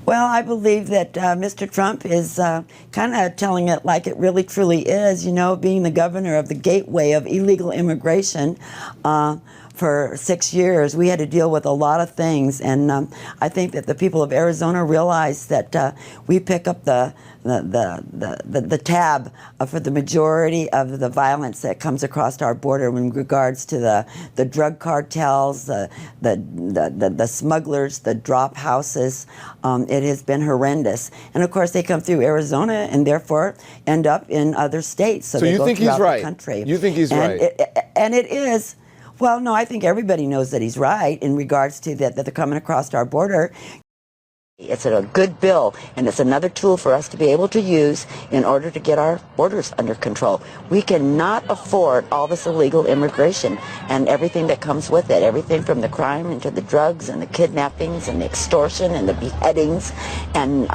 Well, I believe that Mr. Trump is kind of telling it like it really truly is, you know, being the governor of the gateway of illegal immigration. For 6 years, we had to deal with a lot of things, and I think that the people of Arizona realize that we pick up the tab for the majority of the violence that comes across our border in regards to the drug cartels, the smugglers, the drop houses. It has been horrendous, and of course they come through Arizona and therefore end up in other states. So they you go think throughout he's right? The country. You think he's right? And it is. Well, no, I think everybody knows that he's right in regards to that they're coming across our border. It's a good bill, and it's another tool for us to be able to use in order to get our borders under control. We cannot afford all this illegal immigration and everything that comes with it, everything from the crime into the drugs and the kidnappings and the extortion and the beheadings and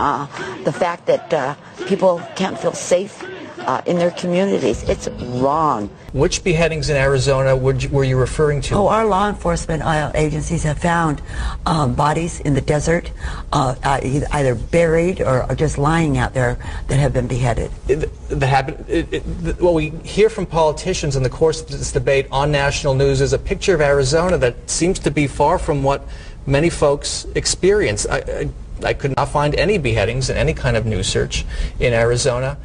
the fact that people can't feel safe in their communities. It's wrong. Which beheadings in Arizona were you referring to? Oh, our law enforcement agencies have found bodies in the desert, either buried or just lying out there that have been beheaded. What we hear from politicians in the course of this debate on national news is a picture of Arizona that seems to be far from what many folks experience. I could not find any beheadings in any kind of news search in Arizona.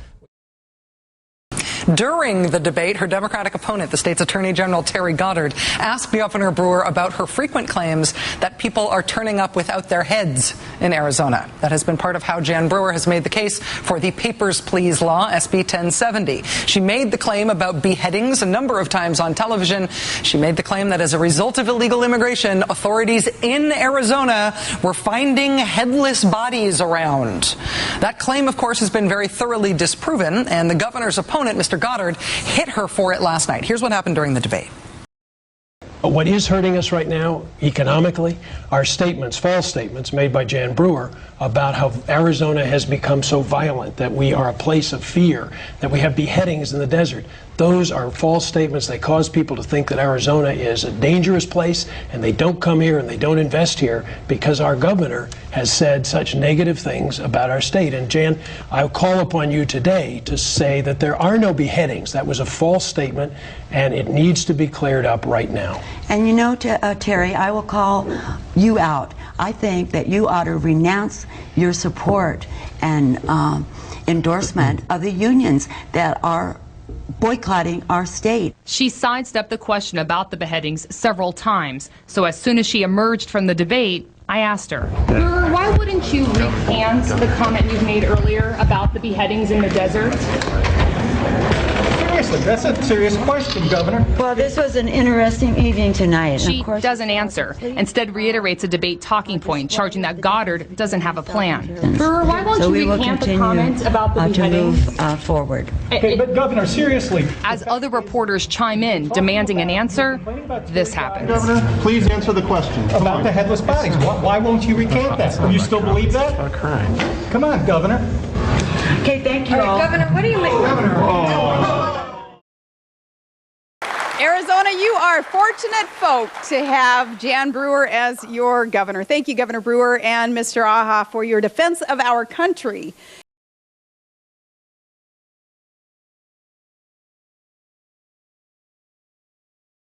During the debate, her Democratic opponent, the state's Attorney General Terry Goddard, asked Governor Brewer about her frequent claims that people are turning up without their heads in Arizona. That has been part of how Jan Brewer has made the case for the Papers, Please law, SB 1070. She made the claim about beheadings a number of times on television. She made the claim that as a result of illegal immigration, authorities in Arizona were finding headless bodies around. That claim, of course, has been very thoroughly disproven, and the governor's opponent, Mr. Goddard, hit her for it last night. Here's what happened during the debate. What is hurting us right now economically are statements, false statements made by Jan Brewer about how Arizona has become so violent, that we are a place of fear, that we have beheadings in the desert. Those are false statements. They cause people to think that Arizona is a dangerous place, and they don't come here and they don't invest here because our governor has said such negative things about our state. And Jan, I call upon you today to say that there are no beheadings. That was a false statement, and it needs to be cleared up right now. And you know, Terry, I will call you out. I think that you ought to renounce your support and endorsement of the unions that are boycotting our state. She sidestepped the question about the beheadings several times. So as soon as she emerged from the debate, I asked her, why wouldn't you recant the comment you've made earlier about the beheadings in the desert? Seriously, that's a serious question, Governor. Well, this was an interesting evening tonight. She doesn't answer. Instead reiterates a debate talking point, charging that Goddard doesn't have a plan. Why won't you recant the comment about the beheadings? To move forward. Okay, but Governor, seriously. As other reporters chime in, demanding an answer, this happens. Governor, please answer the question. About the headless bodies. Why won't you recant that? You still believe that? Come on, Governor. Okay, thank you all. Governor, what do you make? Arizona, you are fortunate folk to have Jan Brewer as your governor. Thank you, Governor Brewer and Mr. Aha, for your defense of our country.